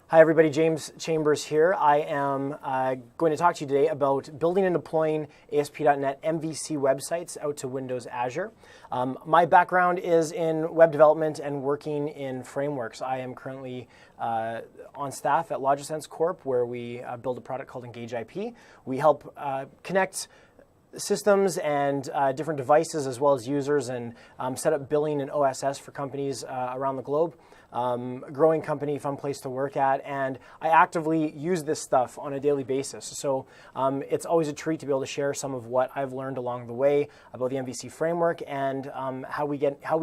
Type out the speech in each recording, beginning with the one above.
Hi everybody, James Chambers here. I am going to talk to you today about building and deploying ASP.NET MVC websites out to Windows Azure. My background is in web development and working in frameworks. I am currently on staff at Logisense Corp, where we build a product called Engage IP. We help connect systems and different devices as well as users and set up billing and OSS for companies around the globe. Growing company, fun place to work at, and I actively use this stuff on a daily basis. So it's always a treat to be able to share some of what I've learned along the way about the MVC framework and how we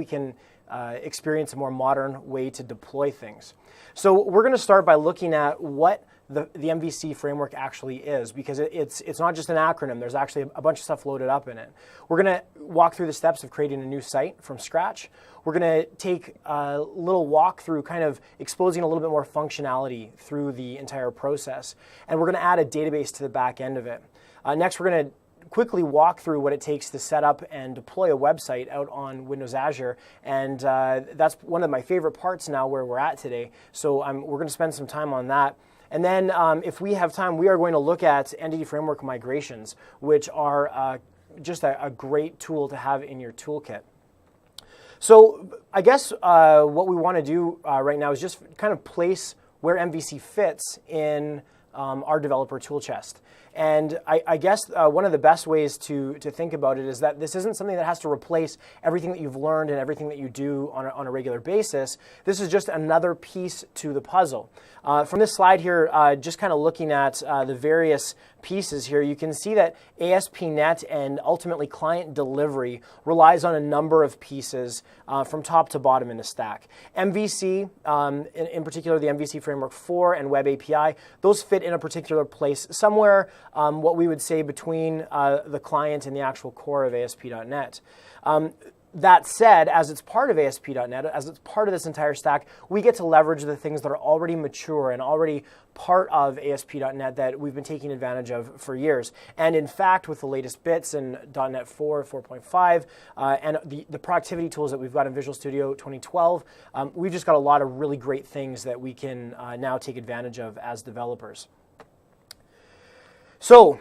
can experience a more modern way to deploy things. So we're going to start by looking at what the MVC framework actually is, because it's not just an acronym. There's actually a bunch of stuff loaded up in it. We're going to walk through the steps of creating a new site from scratch. We're going to take a little walk through kind of exposing a little bit more functionality through the entire process. And we're going to add a database to the back end of it. Next, we're going to quickly walk through what it takes to set up and deploy a website out on Windows Azure. And that's one of my favorite parts now where we're at today. So we're going to spend some time on that. And then if we have time, we are going to look at Entity Framework migrations, which are just a great tool to have in your toolkit. So I guess what we want to do right now is just kind of place where MVC fits in our developer tool chest. And I guess one of the best ways to think about it is that this isn't something that has to replace everything that you've learned and everything that you do on a regular basis. This is just another piece to the puzzle. From this slide here, just kind of looking at the various pieces here, you can see that ASP.NET and ultimately client delivery relies on a number of pieces from top to bottom in the stack. MVC, in particular the MVC Framework 4 and Web API, those fit in a particular place somewhere what we would say between the client and the actual core of ASP.NET. That said, as it's part of ASP.NET, as it's part of this entire stack, we get to leverage the things that are already mature and already part of ASP.NET that we've been taking advantage of for years. And in fact, with the latest bits in .NET 4, 4.5, and the productivity tools that we've got in Visual Studio 2012, we've just got a lot of really great things that we can now take advantage of as developers. So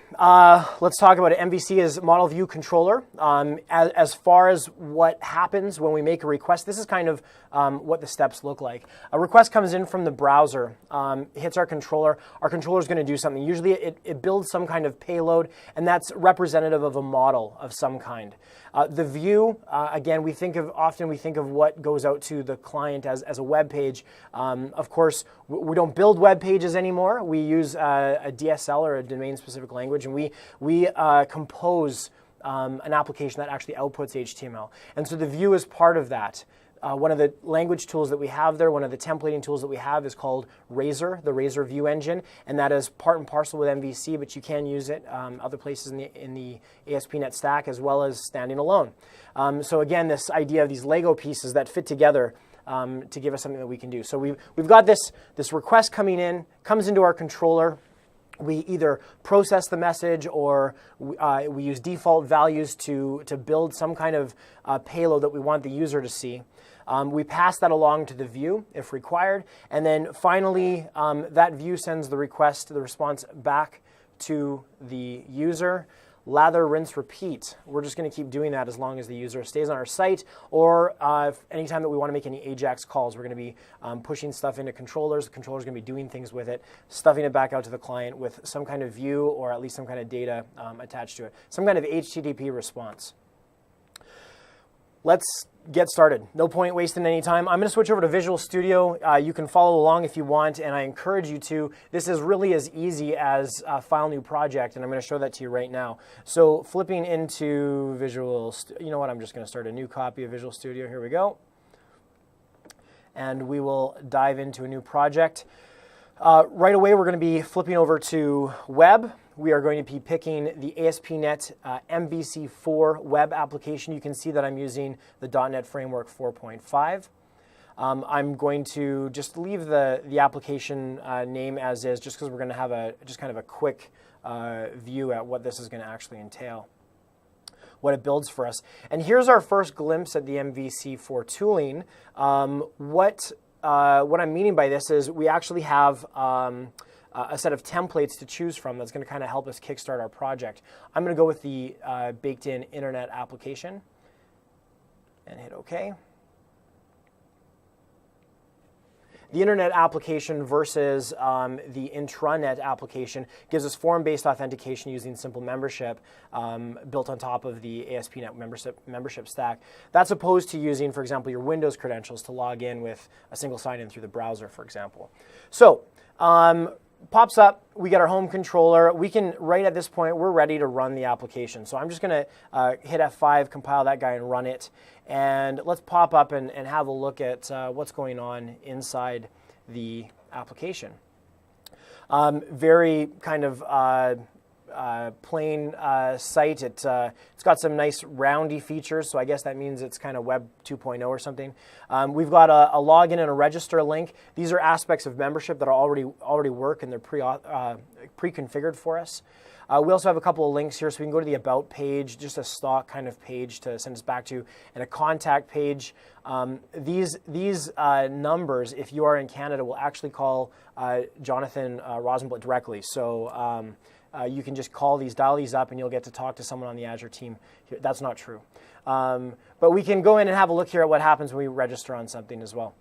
let's talk about it. MVC is Model View Controller. As far as what happens when we make a request, this is kind of what the steps look like. A request comes in from the browser, hits our controller. Our controller is going to do something. Usually it builds some kind of payload, and that's representative of a model of some kind. The view, again, often we think of what goes out to the client as a web page. Of course, we don't build web pages anymore. We use a DSL or a domain-specific language, and we compose an application that actually outputs HTML. And so the view is part of that. One of the language tools that we have there, one of the templating tools that we have is called Razor, the Razor View Engine, and that is part and parcel with MVC, but you can use it other places in the ASP.NET stack as well as standing alone. So again, this idea of these Lego pieces that fit together to give us something that we can do. So we've got this request coming in, comes into our controller. We either process the message or we use default values to build some kind of payload that we want the user to see. We pass that along to the view if required, and then finally that view sends the response back to the user. Lather, rinse, repeat. We're just going to keep doing that as long as the user stays on our site, or anytime that we want to make any AJAX calls, we're going to be pushing stuff into controllers. The controller's going to be doing things with it, stuffing it back out to the client with some kind of view or at least some kind of data attached to it, some kind of HTTP response. Let's get started. No point wasting any time. I'm going to switch over to Visual Studio. You can follow along if you want, and I encourage you to. This is really as easy as File New Project, and I'm going to show that to you right now. So flipping into Visual, you know what, I'm just going to start a new copy of Visual Studio. Here we go. And we will dive into a new project. Right away, we're going to be flipping over to Web. We are going to be picking the ASP.NET MVC4 web application. You can see that I'm using the .NET Framework 4.5. I'm going to just leave the application name as is, just because we're going to have just kind of a quick view at what this is going to actually entail, what it builds for us. And here's our first glimpse at the MVC4 tooling. What what I'm meaning by this is we actually have a set of templates to choose from that's going to kind of help us kickstart our project. I'm going to go with the baked-in internet application and hit OK. The internet application versus the intranet application gives us form-based authentication using simple membership built on top of the ASP.NET membership stack. That's opposed to using, for example, your Windows credentials to log in with a single sign-in through the browser, for example. So, pops up, we get our home controller. We can, right at this point, we're ready to run the application. So I'm just going to hit F5, compile that guy, and run it. And let's pop up and have a look at what's going on inside the application. Very kind of plain site. It's got some nice roundy features, so I guess that means it's kind of Web 2.0 or something. We've got a login and a register link. These are aspects of membership that are already work and they're pre-configured for us. We also have a couple of links here, so we can go to the About page, just a stock kind of page to send us back to, and a contact page. These numbers, if you are in Canada, will actually call Jonathan Rosenblatt directly. So you can just dial these up, and you'll get to talk to someone on the Azure team. That's not true. But we can go in and have a look here at what happens when we register on something as well.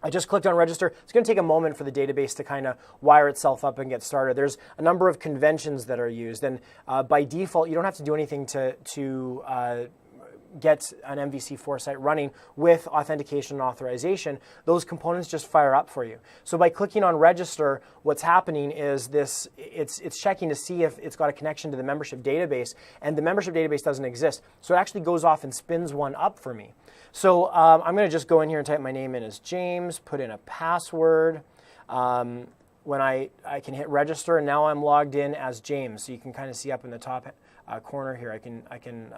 I just clicked on register. It's going to take a moment for the database to kind of wire itself up and get started. There's a number of conventions that are used, and by default, you don't have to do anything to get an MVC4 site running with authentication and authorization. Those components just fire up for you. So by clicking on register, what's happening is it's checking to see if it's got a connection to the membership database, and the membership database doesn't exist. So it actually goes off and spins one up for me. So I'm going to just go in here and type my name in as James, put in a password. When I can hit register, and now I'm logged in as James. So you can kind of see up in the top corner here, I can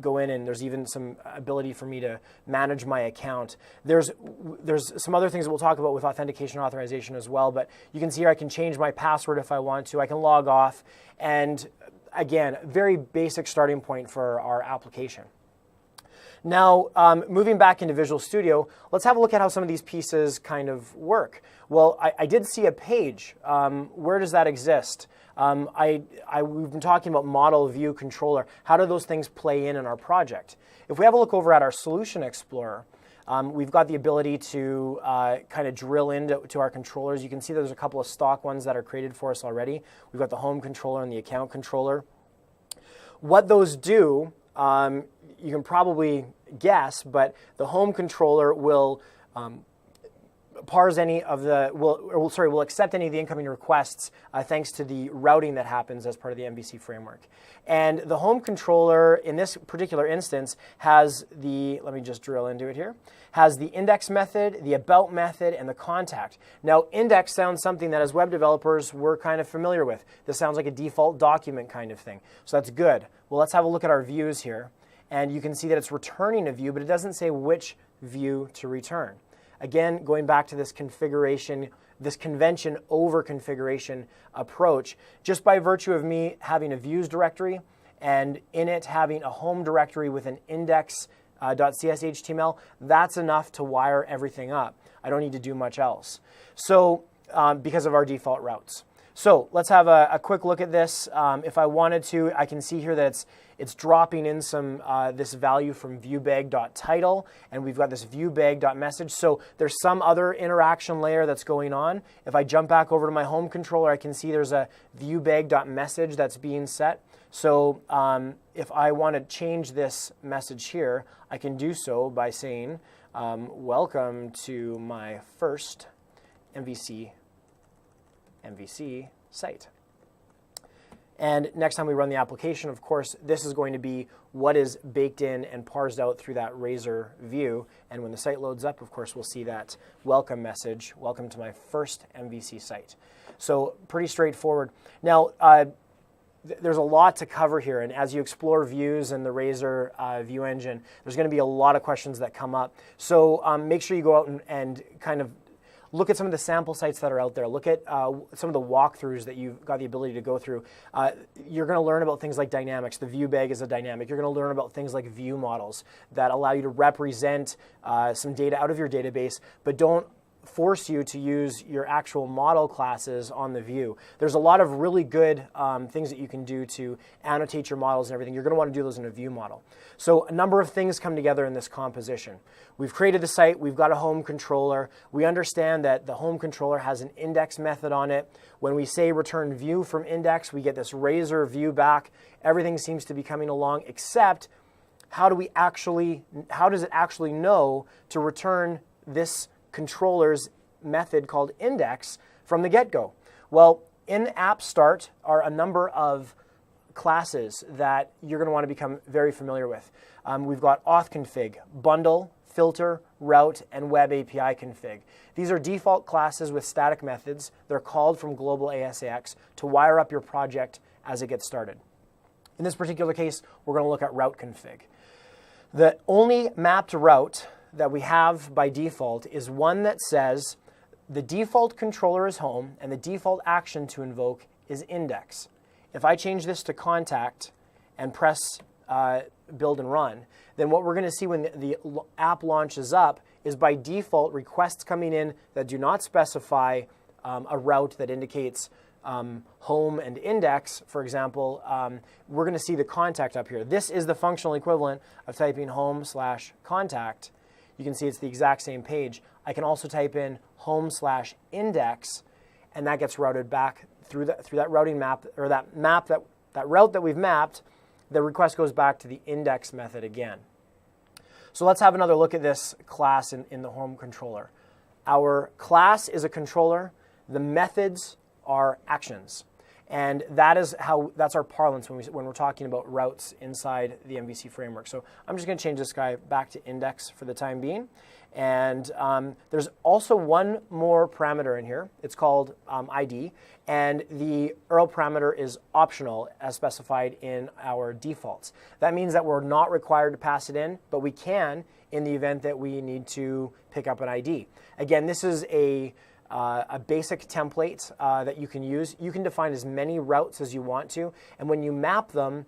go in, and there's even some ability for me to manage my account. There's some other things that we'll talk about with authentication and authorization as well, but you can see here I can change my password if I want to. I can log off, and again, very basic starting point for our application. Now, moving back into Visual Studio, let's have a look at how some of these pieces kind of work. Well, I did see a page. Where does that exist? We've been talking about model, view, controller. How do those things play in our project? If we have a look over at our Solution Explorer, we've got the ability to kind of drill into our controllers. You can see there's a couple of stock ones that are created for us already. We've got the home controller and the account controller. What those do, you can probably guess, but the home controller will parse any of the, will accept any of the incoming requests thanks to the routing that happens as part of the MVC framework. And the home controller, in this particular instance, has the, let me just drill into it here, has the index method, the about method, and the contact. Now, index sounds something that as web developers we're kind of familiar with. This sounds like a default document kind of thing. So that's good. Well, let's have a look at our views here. And you can see that it's returning a view, but it doesn't say which view to return. Again, going back to this configuration, this convention over configuration approach, just by virtue of me having a views directory and in it having a home directory with an index.cshtml, that's enough to wire everything up. I don't need to do much else. So, because of our default routes. So let's have a quick look at this. If I wanted to, I can see here that it's dropping in some this value from viewbag.title, and we've got this viewbag.message. So there's some other interaction layer that's going on. If I jump back over to my home controller, I can see there's a viewbag.message that's being set. So if I want to change this message here, I can do so by saying, welcome to my first MVC site. And next time we run the application, of course, this is going to be what is baked in and parsed out through that Razor view. And when the site loads up, of course, we'll see that welcome message, welcome to my first MVC site. So pretty straightforward. Now, there's a lot to cover here, and as you explore views and the Razor view engine, there's going to be a lot of questions that come up. So make sure you go out and kind of look at some of the sample sites that are out there. Look at some of the walkthroughs that you've got the ability to go through. You're going to learn about things like dynamics. The view bag is a dynamic. You're going to learn about things like view models that allow you to represent some data out of your database, but don't force you to use your actual model classes on the view. There's a lot of really good things that you can do to annotate your models and everything. You're going to want to do those in a view model. So a number of things come together in this composition. We've created the site. We've got a home controller. We understand that the home controller has an index method on it. When we say return view from index, we get this razor view back. Everything seems to be coming along, except how does it actually know to return this controller's method called index from the get-go? Well, in app start are a number of classes that you're going to want to become very familiar with. We've got auth config, bundle, filter, route, and web API config. These are default classes with static methods. They're called from global ASAX to wire up your project as it gets started. In this particular case, we're going to look at route config. The only mapped route that we have by default is one that says the default controller is home and the default action to invoke is index. If I change this to contact and press build and run, then what we're going to see when the app launches up is by default requests coming in that do not specify a route that indicates home and index, for example. We're going to see the contact up here. This is the functional equivalent of typing home/contact. You can see it's the exact same page. I can also type in home/index, and that gets routed back through that routing map, or that route that we've mapped. The request goes back to the index method again. So let's have another look at this class in the home controller. Our class is a controller. The methods are actions. And that's our parlance when we're talking about routes inside the MVC framework. So I'm just going to change this guy back to index for the time being. And there's also one more parameter in here. It's called ID. And the URL parameter is optional as specified in our defaults. That means that we're not required to pass it in, but we can in the event that we need to pick up an ID. Again, this is a basic template that you can use. You can define as many routes as you want to, and when you map them,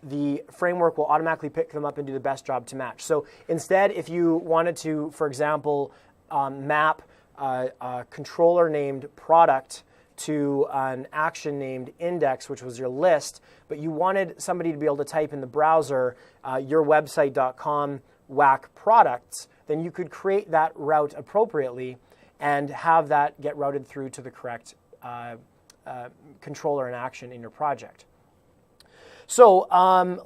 the framework will automatically pick them up and do the best job to match. So instead, if you wanted to, for example, map a controller named product to an action named index, which was your list, but you wanted somebody to be able to type in the browser yourwebsite.com whack products, then you could create that route appropriately and have that get routed through to the correct controller and action in your project. So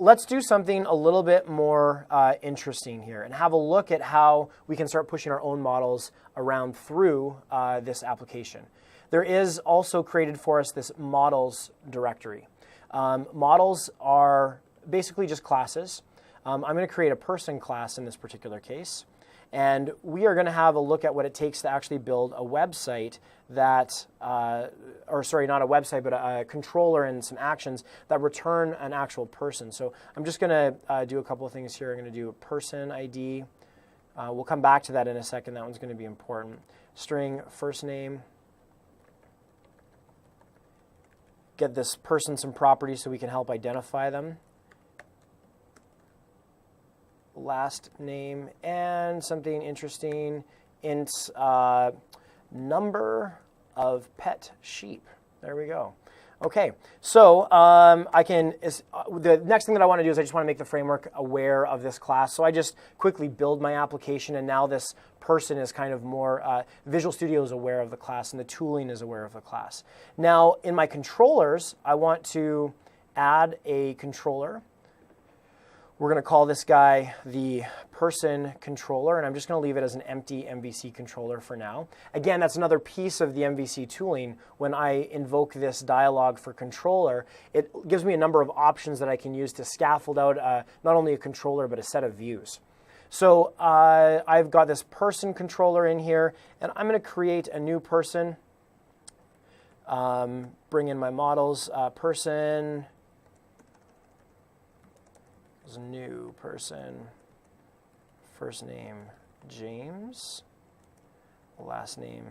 let's do something a little bit more interesting here and have a look at how we can start pushing our own models around through this application. There is also created for us this models directory. Models are basically just classes. I'm going to create a person class in this particular case. And we are going to have a look at what it takes to actually build a website that, or sorry, not a website, but a controller and some actions that return an actual person. So I'm just going to do a couple of things here. I'm going to do a person ID. We'll come back to that in a second. That one's going to be important. String first name. Get this person some properties so we can help identify them. Last name, and something interesting, int number of pet sheep. There we go. Okay, so the next thing that I want to do is I just want to make the framework aware of this class. So I just quickly build my application, and now this person is kind of more, Visual Studio is aware of the class, and the tooling is aware of the class. Now, in my controllers, I want to add a controller. We're going to call this guy the person controller, and I'm just going to leave it as an empty MVC controller for now. Again, that's another piece of the MVC tooling. When I invoke this dialog for controller, it gives me a number of options that I can use to scaffold out not only a controller, but a set of views. So I've got this person controller in here, and I'm going to create a new person. Bring in my models, person. New person, first name James, last name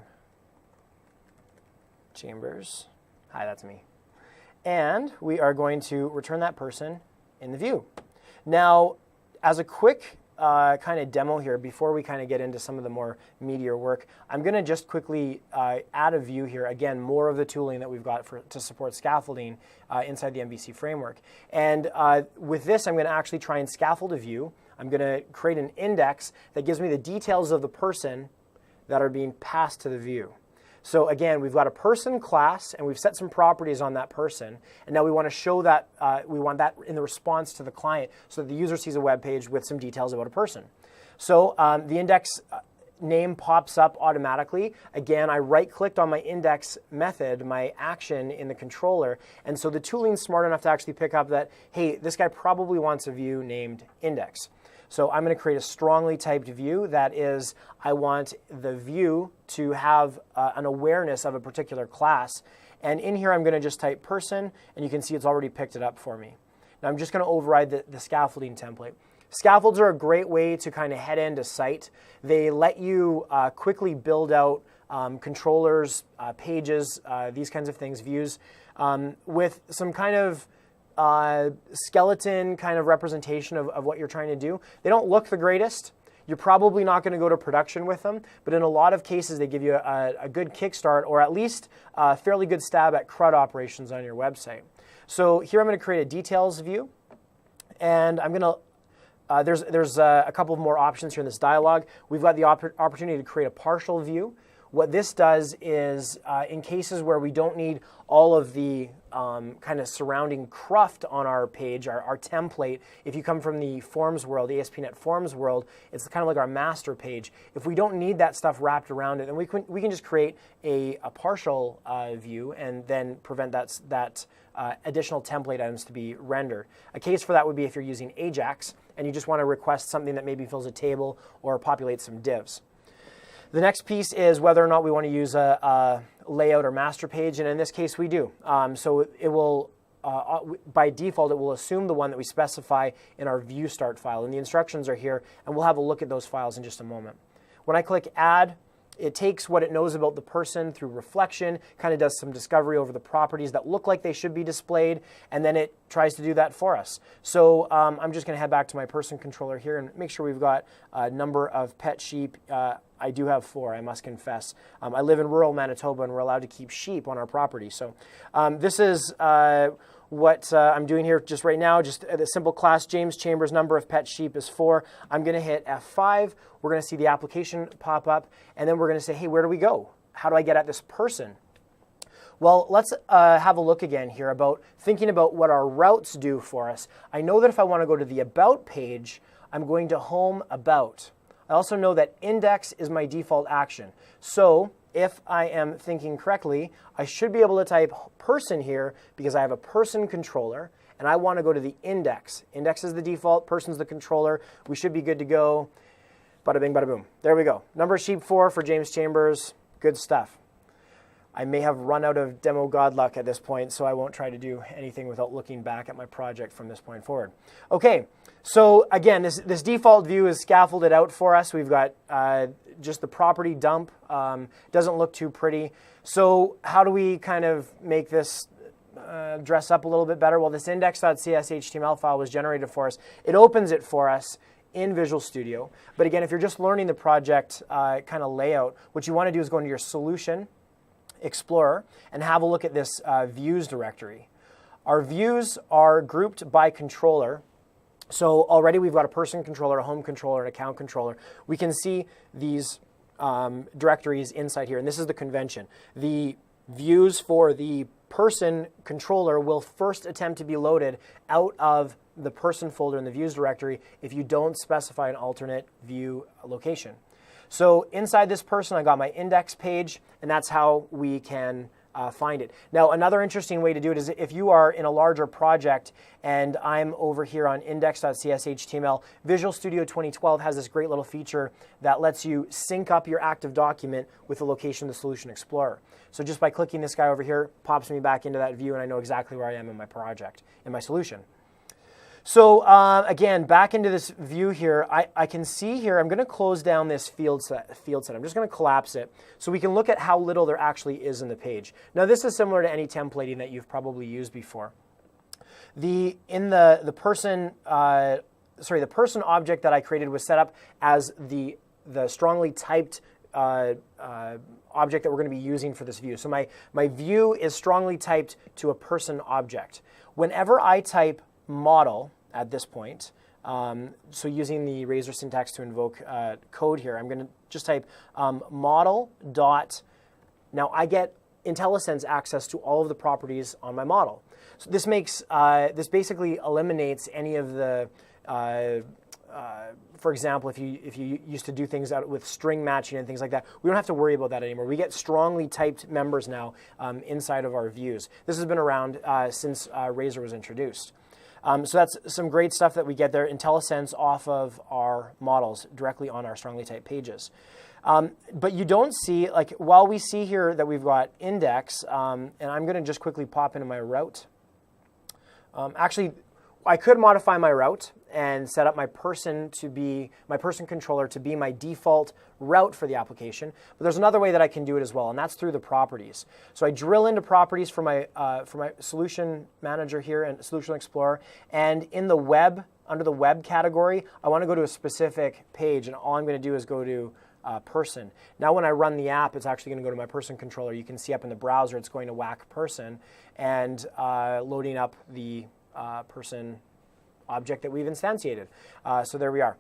Chambers. Hi, that's me. And we are going to return that person in the view. Now, as a quick kind of demo here, before we kind of get into some of the more meatier work, I'm going to just quickly add a view here. Again, more of the tooling that we've got to support scaffolding inside the MVC framework. And with this, I'm going to actually try and scaffold a view. I'm going to create an index that gives me the details of the person that are being passed to the view. So again, we've got a person class, and we've set some properties on that person. And now we want to show that, we want that in the response to the client so that the user sees a web page with some details about a person. So the index name pops up automatically. Again, I right-clicked on my index method, my action in the controller. And so the tooling's smart enough to actually pick up that, hey, this guy probably wants a view named index. So I'm going to create a strongly typed view. That is, I want the view to have an awareness of a particular class. And in here, I'm going to just type person, and you can see it's already picked it up for me. Now I'm just going to override the scaffolding template. Scaffolds are a great way to kind of head into site. They let you quickly build out controllers, pages, these kinds of things, views, with some kind of skeleton kind of representation of what you're trying to do. They don't look the greatest. You're probably not going to go to production with them, but in a lot of cases they give you a good kickstart, or at least a fairly good stab at CRUD operations on your website. So here I'm going to create a details view, and I'm going to there's a couple of more options here in this dialog. We've got the opportunity to create a partial view. What this does is, in cases where we don't need all of the kind of surrounding cruft on our page, our template, if you come from the forms world, the ASP.NET Forms world, it's kind of like our master page. If we don't need that stuff wrapped around it, then we can just create a partial view and then prevent that additional template items to be rendered. A case for that would be if you're using Ajax and you just want to request something that maybe fills a table or populates some divs. The next piece is whether or not we want to use a layout or master page, and in this case we do. So it will, by default, it will assume the one that we specify in our view start file, and the instructions are here, and we'll have a look at those files in just a moment. When I click add, it takes what it knows about the person through reflection, kind of does some discovery over the properties that look like they should be displayed, and then it tries to do that for us. So I'm just going to head back to my person controller here and make sure we've got a number of pet sheep. I do have 4, I must confess. I live in rural Manitoba, and we're allowed to keep sheep on our property. So this is what I'm doing here just right now. Just the simple class, James Chambers, number of pet sheep is 4. I'm going to hit F5. We're going to see the application pop up, and then we're going to say, hey, where do we go? How do I get at this person? Well, let's have a look again here about thinking about what our routes do for us. I know that if I want to go to the About page, I'm going to Home About. I also know that index is my default action. So if I am thinking correctly, I should be able to type person here because I have a person controller, and I want to go to the index. Index is the default, person's the controller. We should be good to go. Bada bing, bada boom. There we go. Number of sheep 4 for James Chambers. Good stuff. I may have run out of demo god luck at this point, so I won't try to do anything without looking back at my project from this point forward. Okay, so again, this default view is scaffolded out for us. We've got just the property dump. Doesn't look too pretty. So how do we kind of make this dress up a little bit better? Well, this index.cs HTML file was generated for us. It opens it for us in Visual Studio. But again, if you're just learning the project kind of layout, what you want to do is go into your Solution Explorer and have a look at this views directory. Our views are grouped by controller. So already we've got a person controller, a home controller, an account controller. We can see these directories inside here, and this is the convention. The views for the person controller will first attempt to be loaded out of the person folder in the views directory if you don't specify an alternate view location. So inside this person, I got my index page, and that's how we can find it. Now, another interesting way to do it is if you are in a larger project and I'm over here on index.cs HTML, Visual Studio 2012 has this great little feature that lets you sync up your active document with the location of the Solution Explorer. So just by clicking this guy over here, pops me back into that view, and I know exactly where I am in my project, in my solution. So again, back into this view here, I can see here, I'm going to close down this field set. I'm just going to collapse it so we can look at how little there actually is in the page. Now this is similar to any templating that you've probably used before. The person object that I created was set up as the strongly typed object that we're going to be using for this view. So my view is strongly typed to a person object. Whenever I type model at this point, so using the Razor syntax to invoke code here, I'm going to just type model dot. Now I get IntelliSense access to all of the properties on my model. So this makes this basically eliminates any of the for example, if you used to do things out with string matching and things like that, we don't have to worry about that anymore. We get strongly typed members now inside of our views. This has been around since Razor was introduced. So that's some great stuff that we get there, IntelliSense off of our models directly on our strongly typed pages. But you don't see, like, while we see here that we've got index, and I'm going to just quickly pop into my route. Actually, I could modify my route and set up my person controller to be my default route for the application. But there's another way that I can do it as well, and that's through the properties. So I drill into properties for my solution manager here and Solution Explorer, and in the web, under the web category, I want to go to a specific page, and all I'm going to do is go to person. Now when I run the app, it's actually going to go to my person controller. You can see up in the browser it's going to whack person and loading up the person object that we've instantiated. So there we are.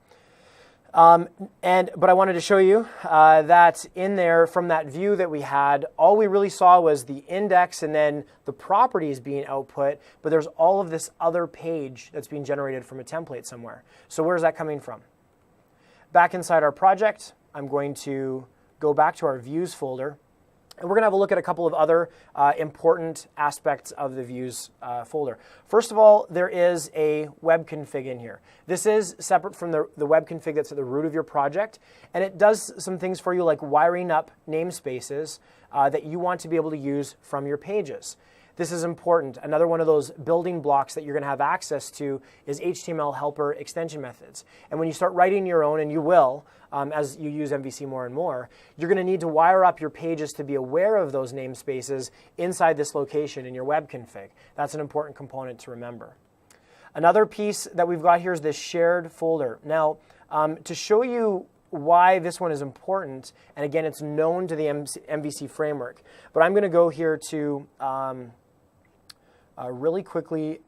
But I wanted to show you that in there, from that view that we had, all we really saw was the index and then the properties being output, but there's all of this other page that's being generated from a template somewhere. So where's that coming from? Back inside our project, I'm going to go back to our views folder, and we're going to have a look at a couple of other important aspects of the views folder. First of all, there is a web config in here. This is separate from the web config that's at the root of your project, and it does some things for you like wiring up namespaces that you want to be able to use from your pages. This is important. Another one of those building blocks that you're going to have access to is HTML helper extension methods. And when you start writing your own, and you will, as you use MVC more and more, you're going to need to wire up your pages to be aware of those namespaces inside this location in your web config. That's an important component to remember. Another piece that we've got here is this shared folder. Now, to show you why this one is important, and again, it's known to the MVC framework, but I'm going to go here to really quickly,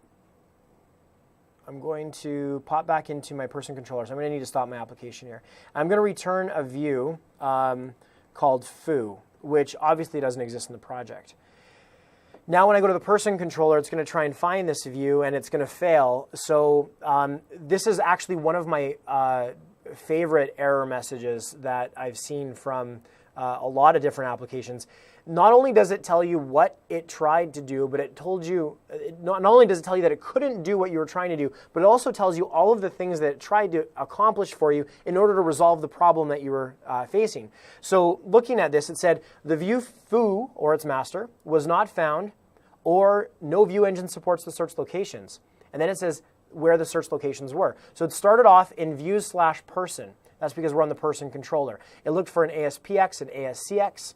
I'm going to pop back into my person controller. So I'm going to need to stop my application here. I'm going to return a view called foo, which obviously doesn't exist in the project. Now when I go to the person controller, it's going to try and find this view, and it's going to fail. So this is actually one of my favorite error messages that I've seen from a lot of different applications. Not only does it tell you what it tried to do, but it told you, not only does it tell you that it couldn't do what you were trying to do, but it also tells you all of the things that it tried to accomplish for you in order to resolve the problem that you were facing. So looking at this, it said the view foo, or its master, was not found, or no view engine supports the search locations. And then it says where the search locations were. So it started off in views/person. That's because we're on the person controller. It looked for an ASPX and ASCX.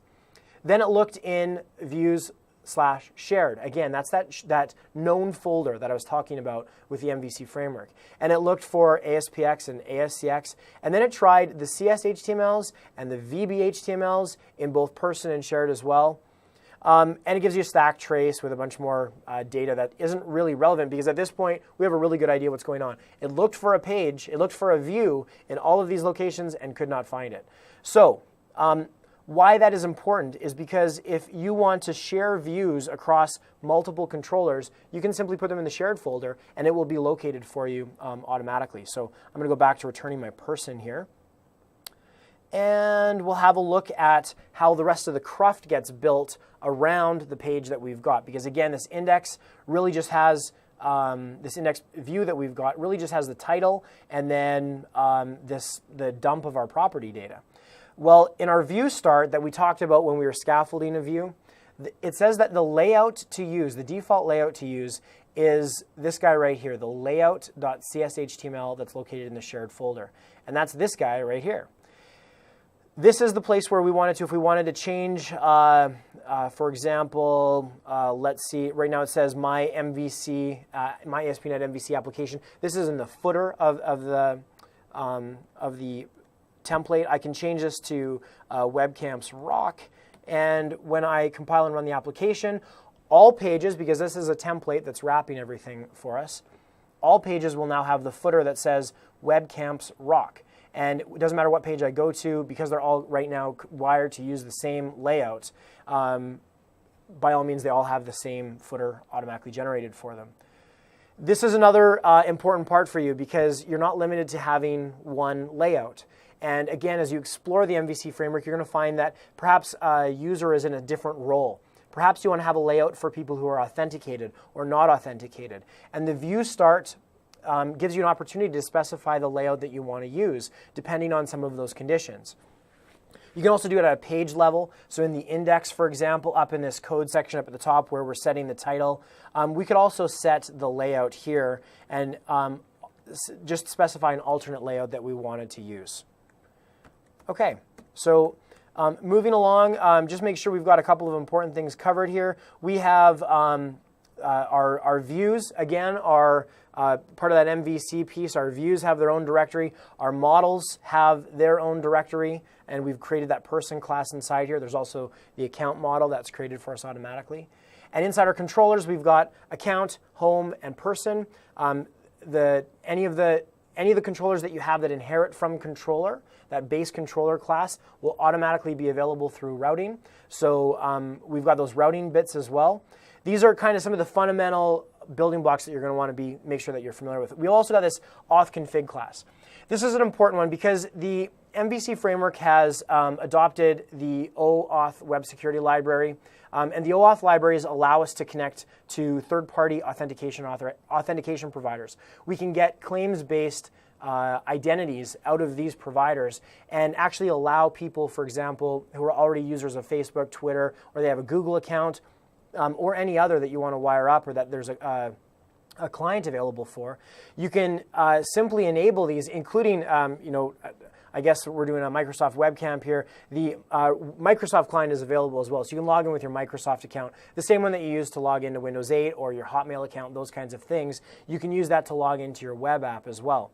Then it looked in views/shared. Again, that's that known folder that I was talking about with the MVC framework. And it looked for ASPX and ASCX. And then it tried the CS-HTMLs and the VB-HTMLs in both person and shared as well. And it gives you a stack trace with a bunch more data that isn't really relevant, because at this point, we have a really good idea what's going on. It looked for a page, it looked for a view in all of these locations and could not find it. So why that is important is because if you want to share views across multiple controllers, you can simply put them in the shared folder, and it will be located for you automatically. So I'm going to go back to returning my person here. And we'll have a look at how the rest of the cruft gets built around the page that we've got. Because again, this index really just has, this index view that we've got really just has the title and then the dump of our property data. Well, in our view start that we talked about when we were scaffolding a view, It says that the layout to use, the default layout to use, is this guy right here, the layout.cshtml that's located in the shared folder. And that's this guy right here. This is the place where we wanted to, if we wanted to change, for example, let's see, right now it says my MVC, my ASP.NET MVC application. This is in the footer of the template. I can change this to Webcamps Rock, and when I compile and run the application, all pages, because this is a template that's wrapping everything for us, all pages will now have the footer that says Webcamps Rock. And it doesn't matter what page I go to, because they're all right now wired to use the same layout. By all means, they all have the same footer automatically generated for them. This is another important part for you, because you're not limited to having one layout. And again, as you explore the MVC framework, you're going to find that perhaps a user is in a different role. Perhaps you want to have a layout for people who are authenticated or not authenticated. And the View Start gives you an opportunity to specify the layout that you want to use, depending on some of those conditions. You can also do it at a page level. So in the index, for example, up in this code section up at the top where we're setting the title, we could also set the layout here and just specify an alternate layout that we wanted to use. Okay, so moving along, just make sure we've got a couple of important things covered here. We have our views, again, are part of that MVC piece. Our views have their own directory. Our models have their own directory, and we've created that person class inside here. There's also the account model that's created for us automatically. And inside our controllers, we've got account, home, and person. Any of the controllers that you have that inherit from controller, that base controller class, will automatically be available through routing. So we've got those routing bits as well. These are kind of some of the fundamental building blocks that you're going to want to make sure that you're familiar with. We also got this auth config class. This is an important one because the MVC framework has adopted the OAuth web security library. And the OAuth libraries allow us to connect to third-party authentication providers. We can get claims-based identities out of these providers and actually allow people, for example, who are already users of Facebook, Twitter, or they have a Google account, or any other that you want to wire up or that there's a client available for. You can simply enable these, including, I guess we're doing a Microsoft webcam here. The Microsoft client is available as well. So you can log in with your Microsoft account, the same one that you use to log into Windows 8 or your Hotmail account, those kinds of things. You can use that to log into your web app as well.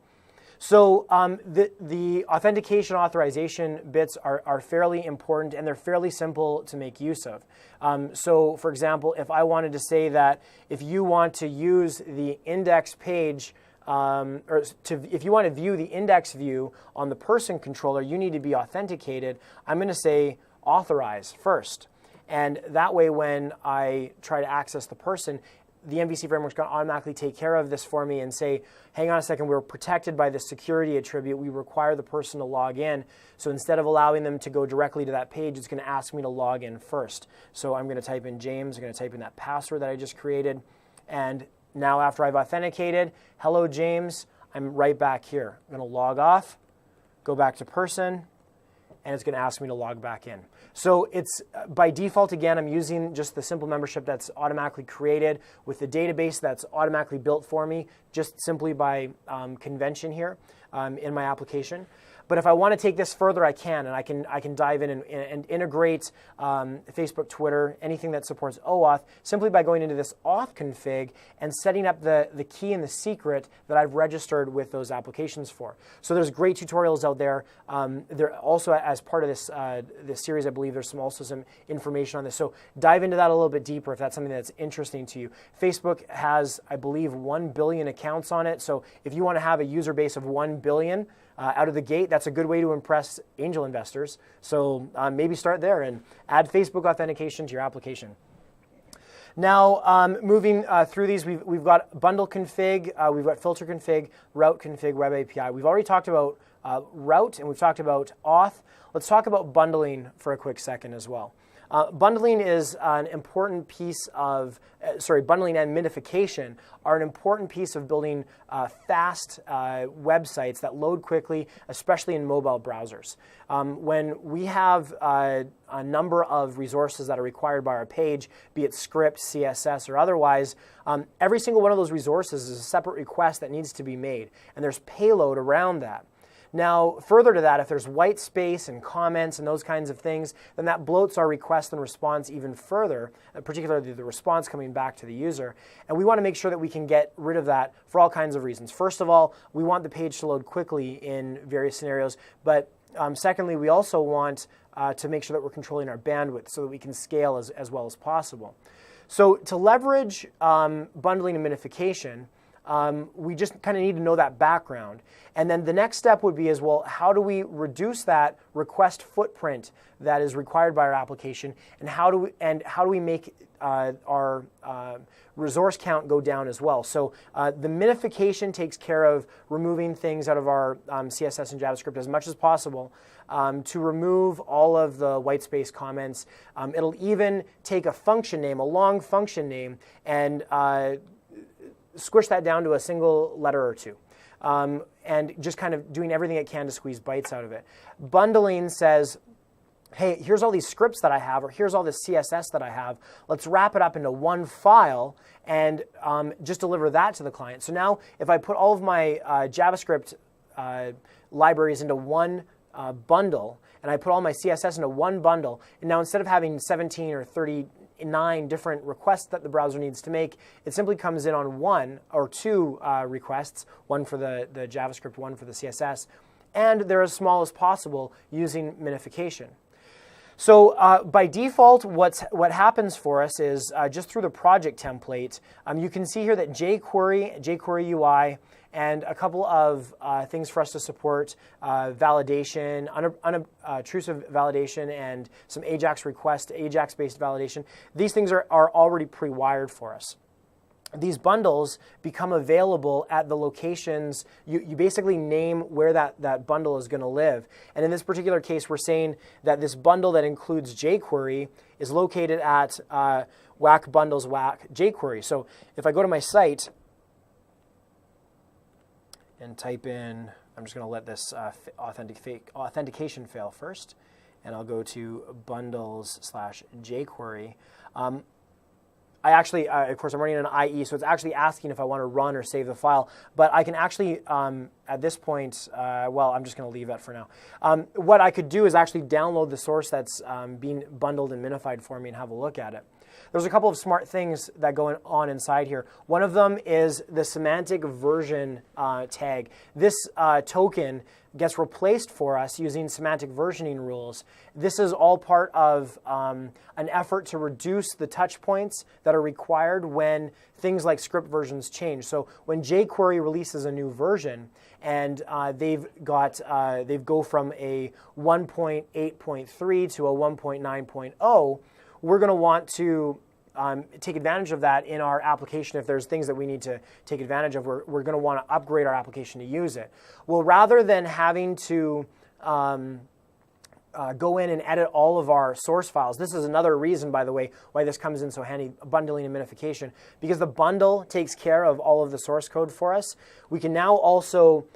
So the authentication authorization bits are fairly important, and they're fairly simple to make use of. So for example, if I wanted to say that if you want to use the index page, if you want to view the index view on the person controller, you need to be authenticated. I'm going to say authorize first. And that way when I try to access the person, the MVC framework is going to automatically take care of this for me and say, hang on a second, we're protected by this security attribute. We require the person to log in. So instead of allowing them to go directly to that page, it's going to ask me to log in first. So I'm going to type in James. I'm going to type in that password that I just created. And now after I've authenticated, hello, James, I'm right back here. I'm going to log off, go back to person, and it's going to ask me to log back in. So it's by default, again, I'm using just the simple membership that's automatically created with the database that's automatically built for me, just simply by convention here in my application. But if I want to take this further, I can, and I can dive in and integrate Facebook, Twitter, anything that supports OAuth, simply by going into this auth config and setting up the key and the secret that I've registered with those applications for. So there's great tutorials out there. There also, as part of this series, I believe there's also some information on this. So dive into that a little bit deeper if that's something that's interesting to you. Facebook has, I believe, 1 billion accounts on it. So if you want to have a user base of 1 billion, out of the gate, that's a good way to impress angel investors. So maybe start there and add Facebook authentication to your application. Now, moving through these, we've got bundle config, we've got filter config, route config, web API. We've already talked about route and we've talked about auth. Let's talk about bundling for a quick second as well. Bundling is an important piece of, bundling and minification are an important piece of building fast websites that load quickly, especially in mobile browsers. When we have a number of resources that are required by our page, be it script, CSS, or otherwise, every single one of those resources is a separate request that needs to be made, and there's payload around that. Now, further to that, if there's white space and comments and those kinds of things, then that bloats our request and response even further, particularly the response coming back to the user. And we want to make sure that we can get rid of that for all kinds of reasons. First of all, we want the page to load quickly in various scenarios, but secondly, we also want to make sure that we're controlling our bandwidth so that we can scale as well as possible. So to leverage bundling and minification, we just kind of need to know that background. And then the next step would be well, how do we reduce that request footprint that is required by our application, and how do we make our resource count go down as well? So the minification takes care of removing things out of our CSS and JavaScript as much as possible to remove all of the white space comments. It'll even take a function name, a long function name, and squish that down to a single letter or two. And just kind of doing everything it can to squeeze bytes out of it. Bundling says, hey, here's all these scripts that I have, or here's all this CSS that I have. Let's wrap it up into one file and just deliver that to the client. So now if I put all of my JavaScript libraries into one bundle, and I put all my CSS into one bundle, and now instead of having 17 or 39 different requests that the browser needs to make, it simply comes in on one or two requests, one for the JavaScript, one for the CSS, and they're as small as possible using minification. So by default, what happens for us is just through the project template, you can see here that jQuery, jQuery UI, and a couple of things for us to support, validation, unobtrusive validation, and some AJAX request, AJAX-based validation. These things are already pre-wired for us. These bundles become available at the locations. You basically name where that bundle is going to live. And in this particular case, we're saying that this bundle that includes jQuery is located at whack bundles whack jQuery. So if I go to my site and type in, I'm just going to let this authentication fail first, and I'll go to bundles/jQuery. I actually, of course, I'm running an IE, so it's actually asking if I want to run or save the file. But I can actually, at this point, well, I'm just going to leave that for now. What I could do is actually download the source that's being bundled and minified for me and have a look at it. There's a couple of smart things that go on inside here. One of them is the semantic version tag. This token gets replaced for us using semantic versioning rules. This is all part of an effort to reduce the touch points that are required when things like script versions change. So when jQuery releases a new version and they've go from a 1.8.3 to a 1.9.0, we're going to want to take advantage of that in our application. If there's things that we need to take advantage of, we're going to want to upgrade our application to use it. Well, rather than having to go in and edit all of our source files, this is another reason, by the way, why this comes in so handy, bundling and minification, because the bundle takes care of all of the source code for us. We can now also,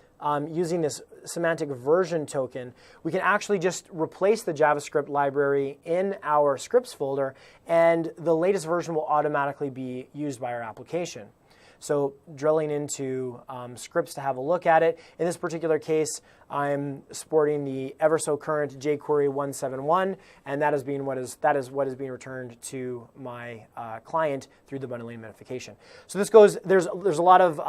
using this semantic version token, we can actually just replace the JavaScript library in our scripts folder, and the latest version will automatically be used by our application. So drilling into scripts to have a look at it. In this particular case, I'm sporting the ever so current jQuery 171, and that is what is being returned to my client through the bundling minification. So this goes. There's a lot of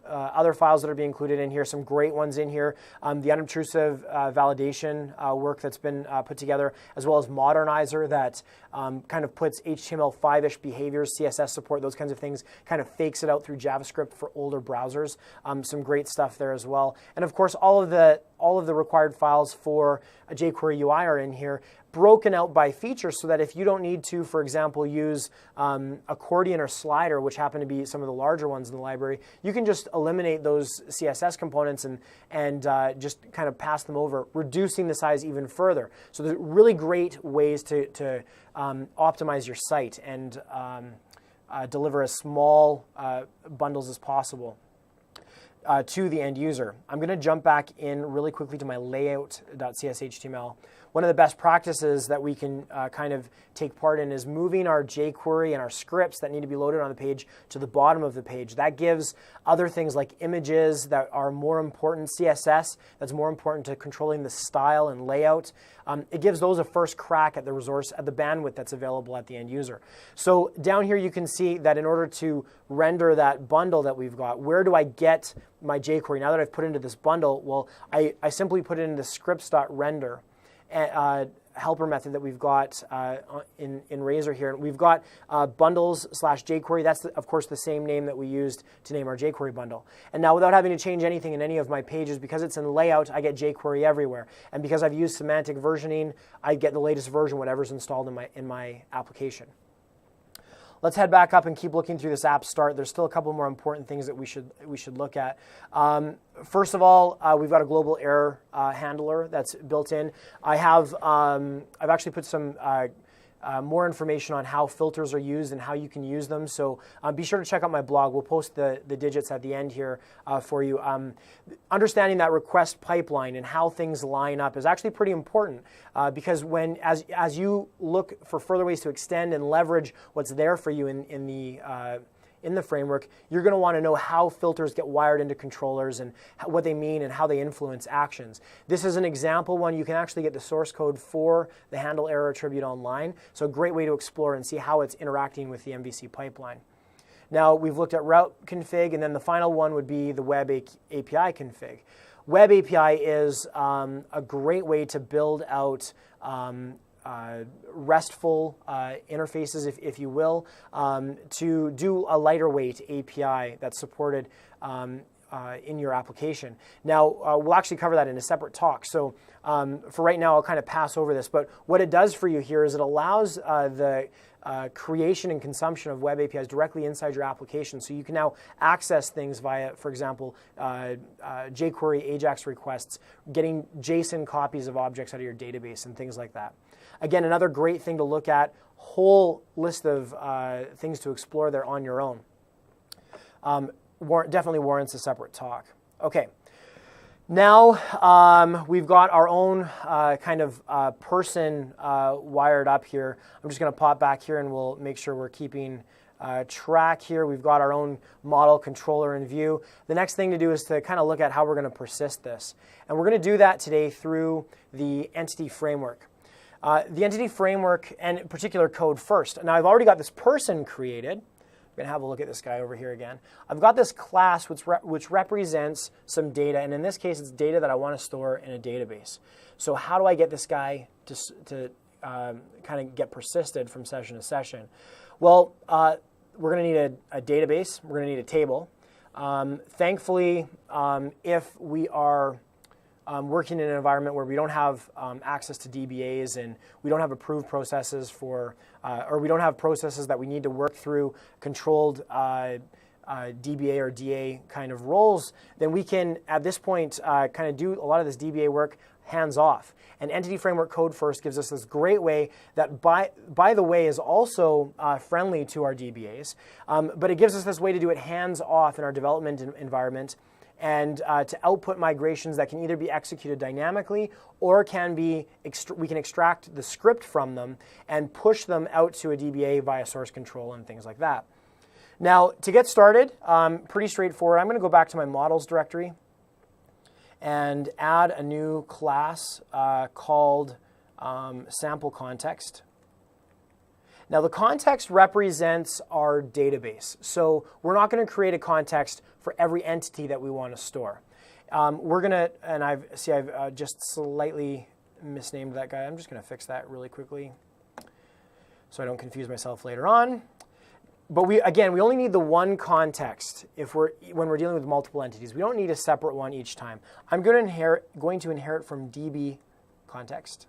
other files that are being included in here. Some great ones in here. The unobtrusive validation work that's been put together, as well as Modernizer that kind of puts HTML5-ish behaviors, CSS support, those kinds of things, kind of fakes it out through JavaScript for older browsers. Some great stuff there as well. And of course, all of the that all of the required files for a jQuery UI are in here, broken out by feature so that if you don't need to, for example, use accordion or slider, which happen to be some of the larger ones in the library, you can just eliminate those CSS components and just kind of pass them over, reducing the size even further. So there's really great ways to optimize your site and deliver as small bundles as possible to the end user. I'm going to jump back in really quickly to my layout.cshtml. One of the best practices that we can kind of take part in is moving our jQuery and our scripts that need to be loaded on the page to the bottom of the page. That gives other things like images that are more important, CSS that's more important to controlling the style and layout. It gives those a first crack at the resource, at the bandwidth that's available at the end user. So down here you can see that in order to render that bundle that we've got, where do I get my jQuery? Now that I've put into this bundle, well, I simply put it into scripts.render. Helper method that we've got in Razor here. And we've got bundles/jQuery. That's, of course, the same name that we used to name our jQuery bundle. And now without having to change anything in any of my pages, because it's in layout, I get jQuery everywhere. And because I've used semantic versioning, I get the latest version, whatever's installed in my application. Let's head back up and keep looking through this app start. There's still a couple more important things that we should look at. First of all, we've got a global error handler that's built in. I've actually put some more information on how filters are used and how you can use them. So be sure to check out my blog. We'll post the digits at the end here for you. Understanding that request pipeline and how things line up is actually pretty important because as you look for further ways to extend and leverage what's there for you in the framework, you're going to want to know how filters get wired into controllers and what they mean and how they influence actions. This is an example one. You can actually get the source code for the handle error attribute online. So a great way to explore and see how it's interacting with the MVC pipeline. Now we've looked at route config, and then the final one would be the web API config. Web API is a great way to build out RESTful interfaces, if you will, to do a lighter weight API that's supported in your application. Now, we'll actually cover that in a separate talk. So for right now, I'll kind of pass over this. But what it does for you here is it allows the creation and consumption of web APIs directly inside your application. So you can now access things via, for example, jQuery AJAX requests, getting JSON copies of objects out of your database and things like that. Again, another great thing to look at, whole list of things to explore there on your own. Definitely warrants a separate talk. Okay. Now we've got our own kind of person wired up here. I'm just going to pop back here and we'll make sure we're keeping track here. We've got our own model controller in view. The next thing to do is to kind of look at how we're going to persist this. And we're going to do that today through the entity framework. The entity framework and in particular code first. Now I've already got this person created. I'm going to have a look at this guy over here again. I've got this class which represents some data, and in this case it's data that I want to store in a database. So how do I get this guy to kind of get persisted from session to session? Well, we're going to need a database. We're going to need a table. Thankfully, if we are working in an environment where we don't have access to DBAs and we don't have approved processes for, or we don't have processes that we need to work through controlled DBA or DA kind of roles, then we can, at this point, kind of do a lot of this DBA work hands off. And Entity Framework Code First gives us this great way that, by the way, is also friendly to our DBAs, but it gives us this way to do it hands off in our development environment, and to output migrations that can either be executed dynamically or we can extract the script from them and push them out to a DBA via source control and things like that. Now, to get started, pretty straightforward. I'm going to go back to my models directory and add a new class called sample context. Now, the context represents our database. So we're not going to create a context for every entity that we want to store. We're going to, and I've just slightly misnamed that guy. I'm just going to fix that really quickly so I don't confuse myself later on. But we only need the one context when we're dealing with multiple entities. We don't need a separate one each time. I'm going to inherit from DB context.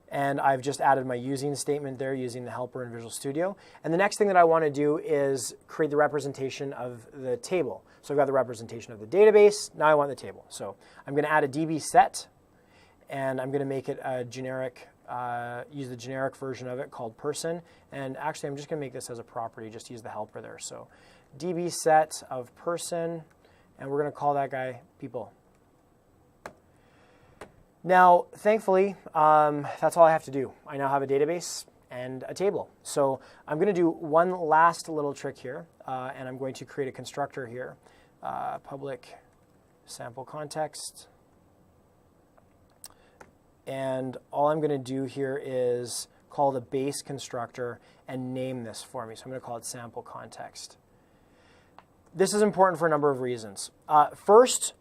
And I've just added my using statement there using the helper in Visual Studio. And the next thing that I want to do is create the representation of the table. So I've got the representation of the database. Now I want the table. So I'm going to add a DB set, and I'm going to make it a generic, use the generic version of it called person. And actually, I'm just going to make this as a property, just use the helper there. So DB set of person, and we're going to call that guy people. Now, thankfully, that's all I have to do. I now have a database and a table. So I'm going to do one last little trick here, and I'm going to create a constructor here, public sample context. And all I'm going to do here is call the base constructor and name this for me. So I'm going to call it sample context. This is important for a number of reasons. First,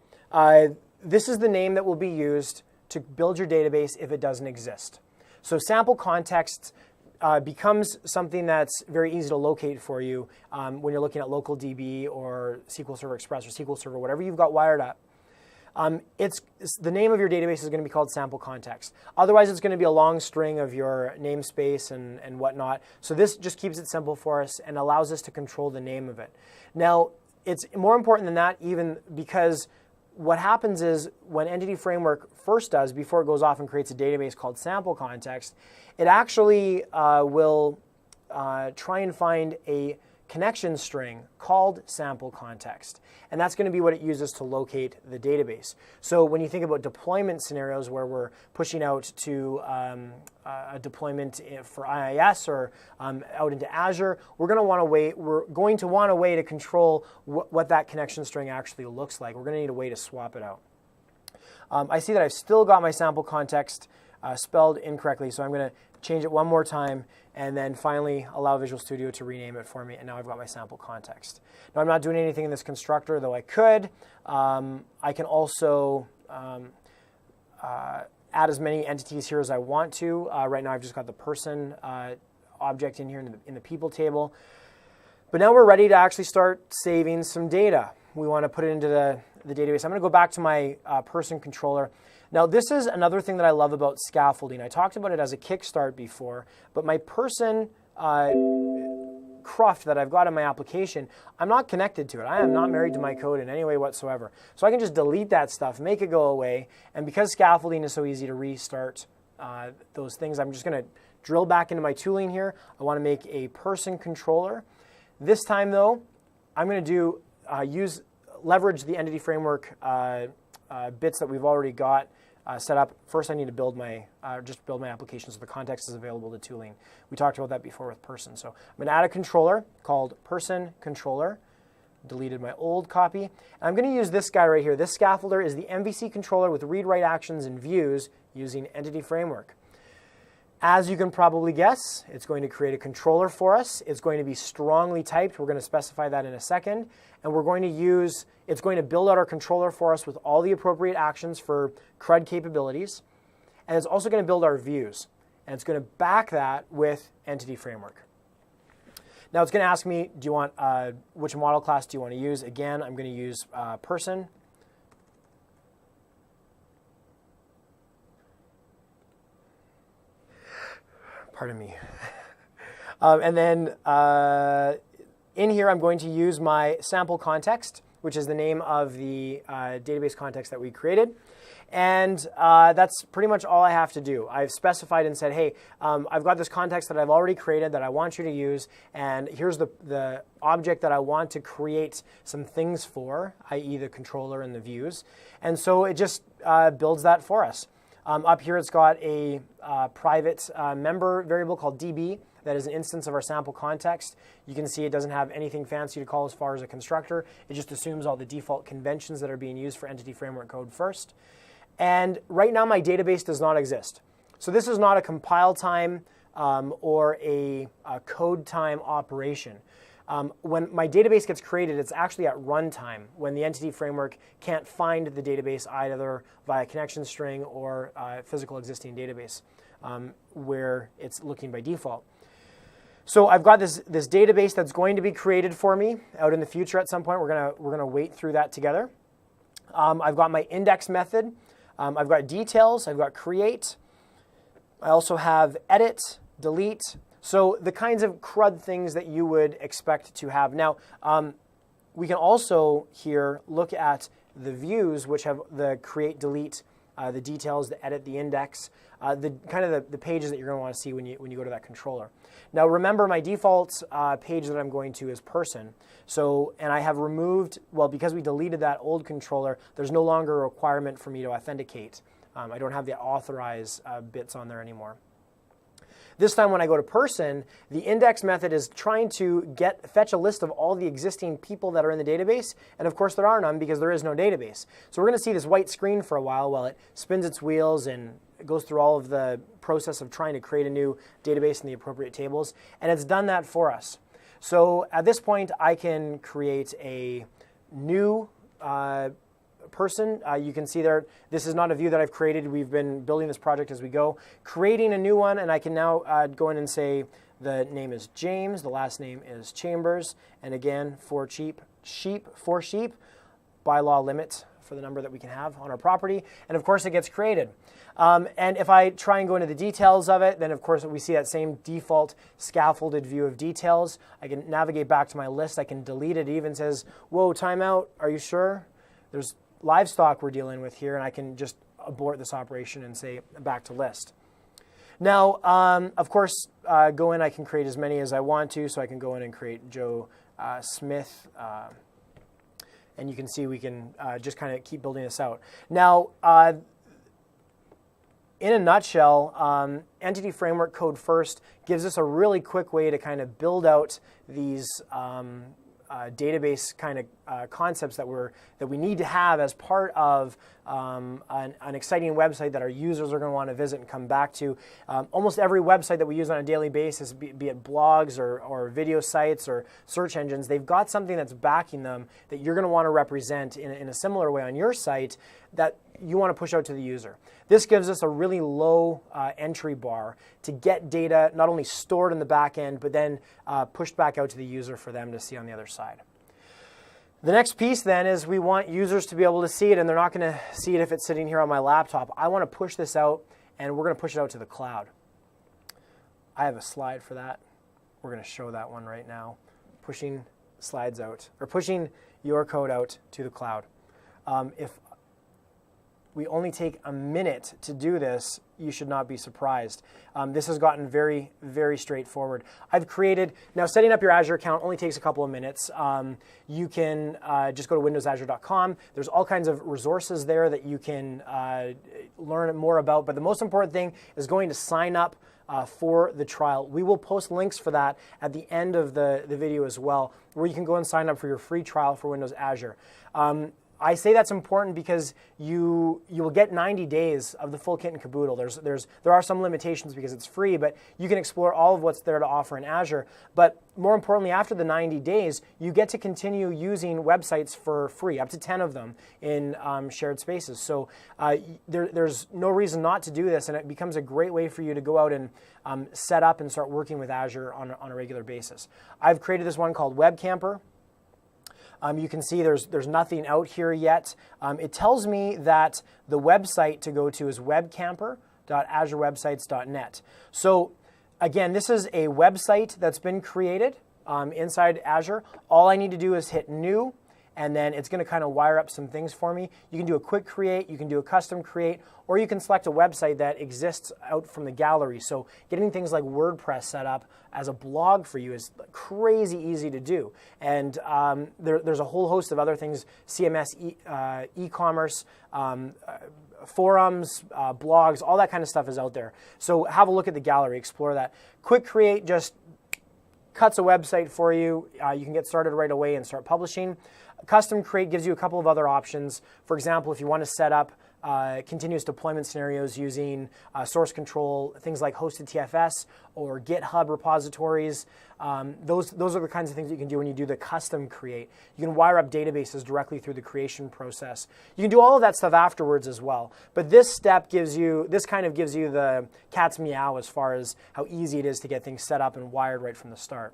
this is the name that will be used to build your database if it doesn't exist. So sample context becomes something that's very easy to locate for you when you're looking at local DB or SQL Server Express or SQL Server, whatever you've got wired up. The name of your database is going to be called sample context. Otherwise, it's going to be a long string of your namespace and whatnot. So this just keeps it simple for us and allows us to control the name of it. Now, it's more important than that even because what happens is when Entity Framework first does, before it goes off and creates a database called sample context, it actually will try and find a connection string called sample context. And that's going to be what it uses to locate the database. So when you think about deployment scenarios where we're pushing out to a deployment for IIS or out into Azure, we're going to want a way to control what that connection string actually looks like. We're going to need a way to swap it out. I see that I've still got my sample context spelled incorrectly, so I'm going to change it one more time, and then finally allow Visual Studio to rename it for me, and now I've got my sample context. Now I'm not doing anything in this constructor, though I could. I can also add as many entities here as I want to. Right now I've just got the person object in here in the people table. But now we're ready to actually start saving some data. We want to put it into the database. I'm going to go back to my person controller. Now, this is another thing that I love about scaffolding. I talked about it as a kickstart before, but my person cruft that I've got in my application, I'm not connected to it. I am not married to my code in any way whatsoever. So I can just delete that stuff, make it go away, and because scaffolding is so easy to restart those things, I'm just going to drill back into my tooling here. I want to make a person controller. This time, though, I'm going to leverage the Entity Framework bits that we've already got set up. First, I need to build my application so the context is available to tooling. We talked about that before with person. So I'm going to add a controller called person controller. Deleted my old copy. And I'm going to use this guy right here. This scaffolder is the MVC controller with read-write actions and views using Entity Framework. As you can probably guess, it's going to create a controller for us. It's going to be strongly typed. We're going to specify that in a second. And it's going to build out our controller for us with all the appropriate actions for CRUD capabilities. And it's also going to build our views. And it's going to back that with Entity Framework. Now it's going to ask me, which model class do you want to use? Again, I'm going to use person. Pardon me. And then in here, I'm going to use my sample context, which is the name of the database context that we created. And that's pretty much all I have to do. I've specified and said, hey, I've got this context that I've already created that I want you to use, and here's the object that I want to create some things for, i.e. the controller and the views. And so it just builds that for us. Up here, it's got a private member variable called DB that is an instance of our sample context. You can see it doesn't have anything fancy to call as far as a constructor. It just assumes all the default conventions that are being used for Entity Framework code first. And right now, my database does not exist. So this is not a compile time or a code time operation. When my database gets created, it's actually at runtime when the Entity Framework can't find the database either via connection string or physical existing database where it's looking by default. So I've got this database that's going to be created for me out in the future at some point. We're gonna wait through that together. I've got my index method. I've got details. I've got create. I also have edit, delete. So the kinds of CRUD things that you would expect to have. Now, we can also here look at the views, which have the create, delete, the details, the edit, the index, the pages that you're going to want to see when you go to that controller. Now remember, my default page that I'm going to is person. So, and I have removed, well, because we deleted that old controller, there's no longer a requirement for me to authenticate. I don't have the authorize bits on there anymore. This time when I go to person, the index method is trying to fetch a list of all the existing people that are in the database, and of course there are none because there is no database. So we're going to see this white screen for a while it spins its wheels and it goes through all of the process of trying to create a new database in the appropriate tables, and it's done that for us. So at this point I can create a new person. You can see there, this is not a view that I've created. We've been building this project as we go. Creating a new one, and I can now go in and say the name is James, the last name is Chambers, and again, for sheep, bylaw limit for the number that we can have on our property, and of course it gets created. And if I try and go into the details of it, then of course we see that same default scaffolded view of details. I can navigate back to my list. I can delete it. It even says, whoa, timeout, are you sure? There's livestock we're dealing with here, and I can just abort this operation and say back to list. Now, of course, go in, I can create as many as I want to, so I can go in and create Joe Smith, and you can see we can just kind of keep building this out. Now, in a nutshell, Entity Framework Code First gives us a really quick way to kind of build out these database kind of concepts that we need to have as part of an exciting website that our users are going to want to visit and come back to. Almost every website that we use on a daily basis, be it blogs or video sites or search engines, they've got something that's backing them that you're going to want to represent in a similar way on your site that you want to push out to the user. This gives us a really low entry bar to get data not only stored in the back end, but then pushed back out to the user for them to see on the other side. The next piece then is we want users to be able to see it, and they're not going to see it if it's sitting here on my laptop. I want to push this out, and we're going to push it out to the cloud. I have a slide for that. We're going to show that one right now. Pushing slides out, or pushing your code out to the cloud. If we only take a minute to do this, you should not be surprised. This has gotten very, very straightforward. I've created, now setting up your Azure account only takes a couple of minutes. You can just go to windowsazure.com. There's all kinds of resources there that you can learn more about, but the most important thing is going to sign up for the trial. We will post links for that at the end of the video as well, where you can go and sign up for your free trial for Windows Azure. I say that's important because you will get 90 days of the full kit and caboodle. There are some limitations because it's free, but you can explore all of what's there to offer in Azure. But more importantly, after the 90 days, you get to continue using websites for free, up to 10 of them in shared spaces. So there's no reason not to do this, and it becomes a great way for you to go out and set up and start working with Azure on a regular basis. I've created this one called WebCamper. You can see there's nothing out here yet. It tells me that the website to go to is webcamper.azurewebsites.net. So again, this is a website that's been created inside Azure. All I need to do is hit new, and then it's going to kind of wire up some things for me. You can do a quick create, you can do a custom create, or you can select a website that exists out from the gallery. So getting things like WordPress set up as a blog for you is crazy easy to do. And there's a whole host of other things, CMS, e-commerce, forums, blogs, all that kind of stuff is out there. So have a look at the gallery, explore that. Quick create just cuts a website for you. You can get started right away and start publishing. Custom create gives you a couple of other options. For example, if you want to set up continuous deployment scenarios using source control, things like hosted TFS or GitHub repositories. Those are the kinds of things that you can do when you do the custom create. You can wire up databases directly through the creation process. You can do all of that stuff afterwards as well. But this step kind of gives you the cat's meow as far as how easy it is to get things set up and wired right from the start.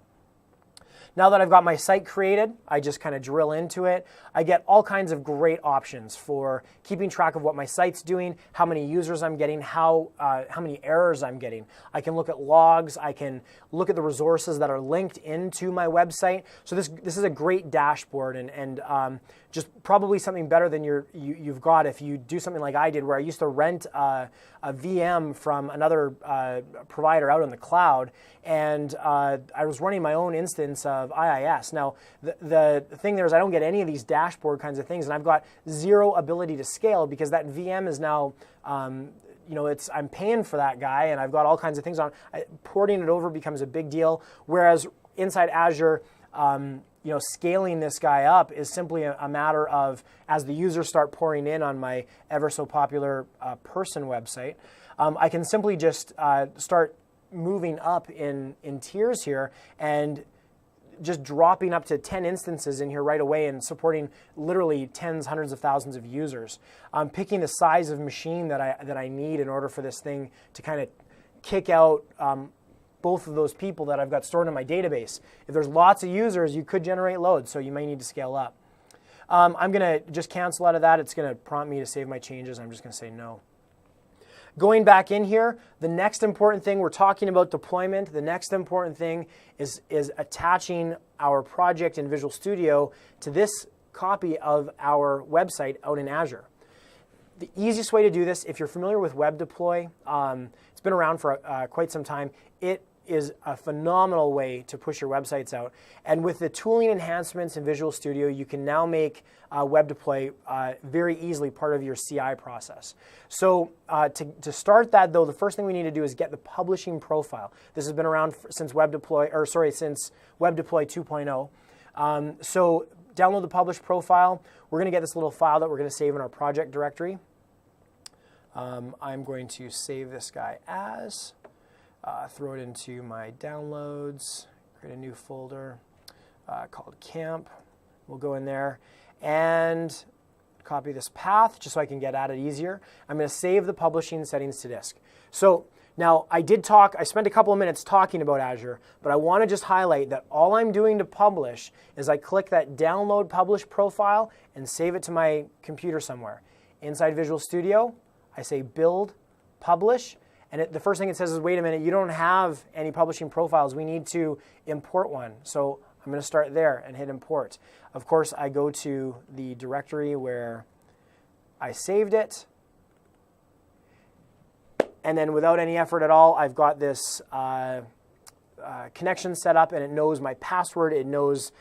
Now that I've got my site created, I just kind of drill into it. I get all kinds of great options for keeping track of what my site's doing, how many users I'm getting, how many errors I'm getting. I can look at logs. I can look at the resources that are linked into my website. So this is a great dashboard and just probably something better than you've got if you do something like I did, where I used to rent a VM from another provider out on the cloud, and I was running my own instance of IIS. Now, the thing there is I don't get any of these dashboard kinds of things, and I've got zero ability to scale because that VM is now, I'm paying for that guy, and I've got all kinds of things on. Porting it over becomes a big deal, whereas inside Azure, scaling this guy up is simply a matter of, as the users start pouring in on my ever so popular person website, I can simply just start moving up in tiers here and just dropping up to 10 instances in here right away and supporting literally tens, hundreds of thousands of users. I'm picking the size of machine that I need in order for this thing to kind of kick out both of those people that I've got stored in my database. If there's lots of users, you could generate loads, so you may need to scale up. I'm going to just cancel out of that. It's going to prompt me to save my changes. I'm just going to say no. Going back in here, the next important thing, we're talking about deployment. The next important thing is attaching our project in Visual Studio to this copy of our website out in Azure. The easiest way to do this, if you're familiar with Web Deploy, it's been around for quite some time. It is a phenomenal way to push your websites out. And with the tooling enhancements in Visual Studio, you can now make Web Deploy very easily part of your CI process. So to start that, though, the first thing we need to do is get the publishing profile. This has been around since Web Deploy 2.0. So download the publish profile. We're going to get this little file that we're going to save in our project directory. I'm going to save this guy as, throw it into my downloads, create a new folder called camp. We'll go in there and copy this path just so I can get at it easier. I'm going to save the publishing settings to disk. So now I spent a couple of minutes talking about Azure, but I want to just highlight that all I'm doing to publish is I click that download publish profile and save it to my computer somewhere. Inside Visual Studio, I say build, publish, and the first thing it says is, wait a minute, you don't have any publishing profiles. We need to import one. So I'm going to start there and hit import. Of course, I go to the directory where I saved it. And then without any effort at all, I've got this connection set up, and it knows my password. It knows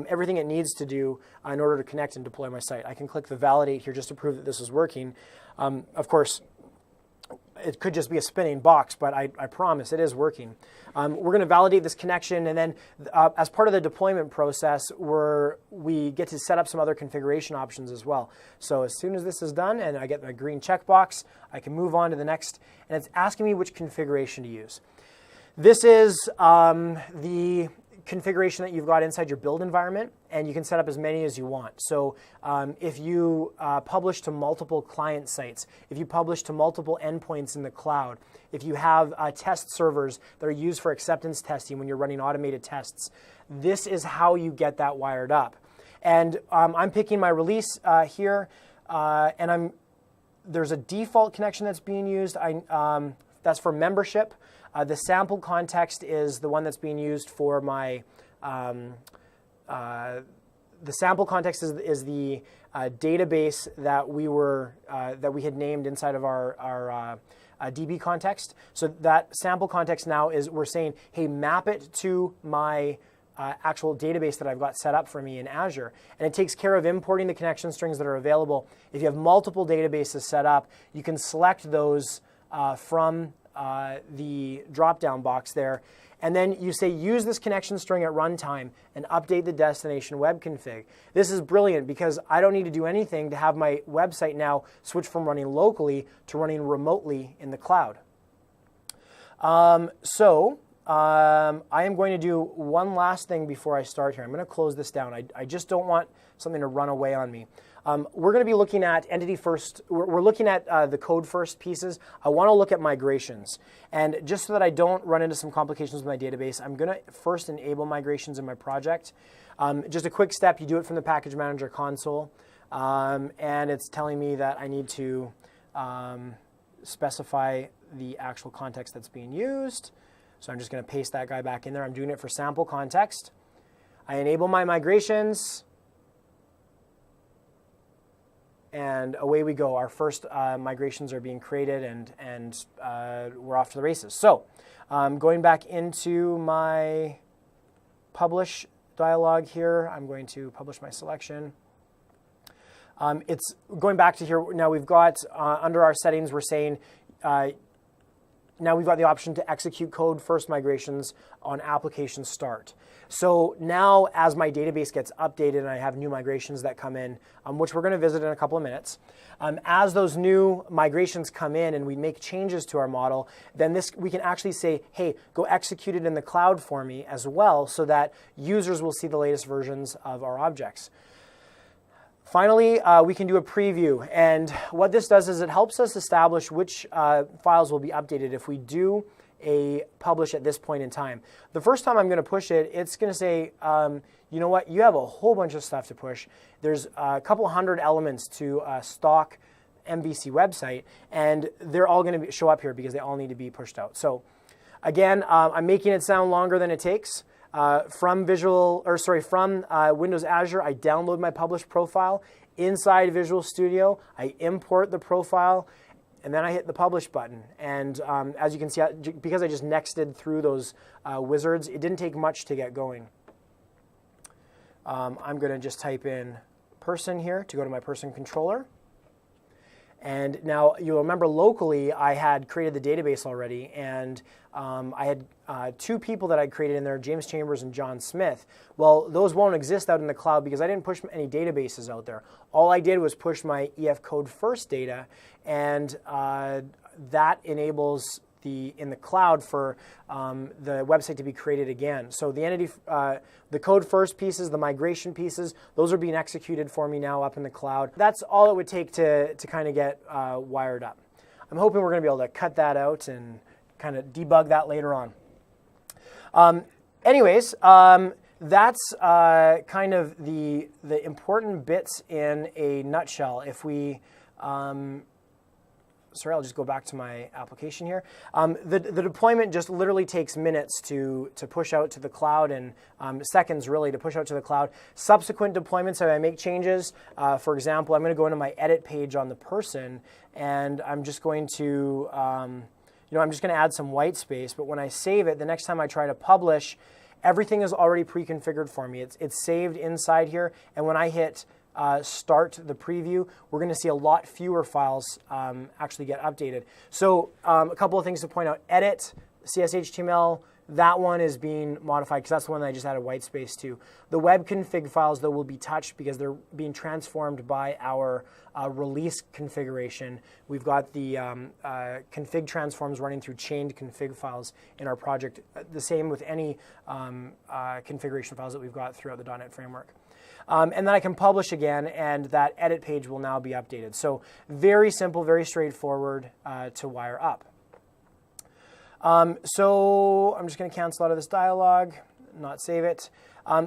everything it needs to do in order to connect and deploy my site. I can click the validate here just to prove that this is working. Of course, it could just be a spinning box, but I promise it is working. We're going to validate this connection, and then as part of the deployment process, we get to set up some other configuration options as well. So as soon as this is done and I get my green checkbox, I can move on to the next, and it's asking me which configuration to use. This is the configuration that you've got inside your build environment, and you can set up as many as you want. So if you publish to multiple client sites, if you publish to multiple endpoints in the cloud, if you have test servers that are used for acceptance testing when you're running automated tests, this is how you get that wired up. And I'm picking my release here, and there's a default connection that's being used. That's for membership. The sample context is the one that's being used for my, the sample context is the database that we had named inside of our DB context. So that sample context now is, we're saying, hey, map it to my actual database that I've got set up for me in Azure. And it takes care of importing the connection strings that are available. If you have multiple databases set up, you can select those from the drop-down box there, And then you say, use this connection string at runtime and update the destination web config. This is brilliant because I don't need to do anything to have my website now switch from running locally to running remotely in the cloud. I am going to do one last thing before I start here. I'm going to close this down. I just don't want something to run away on me. We're going to be looking at entity first. We're looking at the code first pieces. I want to look at migrations. And just so that I don't run into some complications with my database, I'm going to first enable migrations in my project. Just a quick step, you do it from the Package Manager console. And it's telling me that I need to specify the actual context that's being used. So I'm just going to paste that guy back in there. I'm doing it for sample context. I enable my migrations. And away we go. Our first migrations are being created, and we're off to the races. So going back into my publish dialog here, I'm going to publish my selection. It's going back to here. Now we've got, under our settings, we're saying, now we've got the option to execute code first migrations on application start. So now as my database gets updated and I have new migrations that come in, which we're going to visit in a couple of minutes, as those new migrations come in and we make changes to our model, then we can actually say, hey, go execute it in the cloud for me as well so that users will see the latest versions of our objects. Finally, we can do a preview, and what this does is it helps us establish which files will be updated if we do a publish at this point in time. The first time I'm going to push it, it's going to say, you know what, you have a whole bunch of stuff to push. There's a couple hundred elements to a stock MVC website, and they're all going to show up here because they all need to be pushed out. So again, I'm making it sound longer than it takes. From Windows Azure, I download my published profile. Inside Visual Studio, I import the profile, and then I hit the publish button. And as you can see, because I just nexted through those wizards, it didn't take much to get going. I'm going to just type in person here to go to my person controller. And now you'll remember locally I had created the database already, and I had two people that I'd created in there, James Chambers and John Smith. Well, those won't exist out in the cloud because I didn't push any databases out there. All I did was push my EF code first data, and that enables in the cloud for the website to be created again. So the entity, the code first pieces, the migration pieces, those are being executed for me now up in the cloud. That's all it would take to kind of get wired up. I'm hoping we're going to be able to cut that out and kind of debug that later on. Anyways, that's kind of the important bits in a nutshell. If we sorry, I'll just go back to my application here. The deployment just literally takes minutes to push out to the cloud, and seconds really to push out to the cloud. Subsequent deployments, if I make changes, for example, I'm going to go into my edit page on the person, and I'm just going to, I'm just going to add some white space. But when I save it, the next time I try to publish, everything is already pre-configured for me. It's saved inside here, and when I hit start the preview, we're going to see a lot fewer files actually get updated. So a couple of things to point out. Edit, CSHTML, that one is being modified because that's the one that I just added white space to. The web config files, though, will be touched because they're being transformed by our release configuration. We've got the config transforms running through chained config files in our project. The same with any configuration files that we've got throughout the .NET framework. And then I can publish again, and that edit page will now be updated. So very simple, very straightforward to wire up. So I'm just going to cancel out of this dialog, not save it.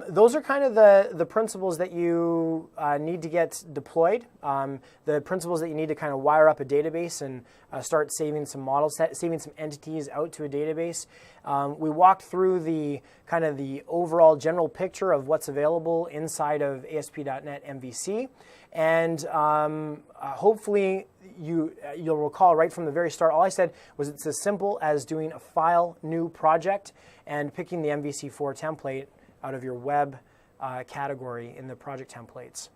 Those are kind of the principles that you need to get deployed, the principles that you need to kind of wire up a database and start saving some models, saving some entities out to a database. We walked through the kind of the overall general picture of what's available inside of ASP.NET MVC, and hopefully you'll recall right from the very start, all I said was it's as simple as doing a file new project and picking the MVC4 template out of your web category in the project templates.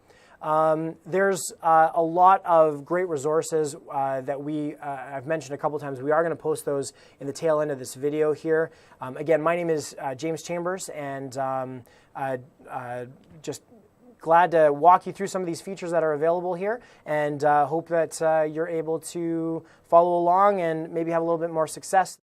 There's a lot of great resources that I've mentioned a couple times. We are going to post those in the tail end of this video here. Again, my name is James Chambers, and just glad to walk you through some of these features that are available here, and hope that you're able to follow along and maybe have a little bit more success.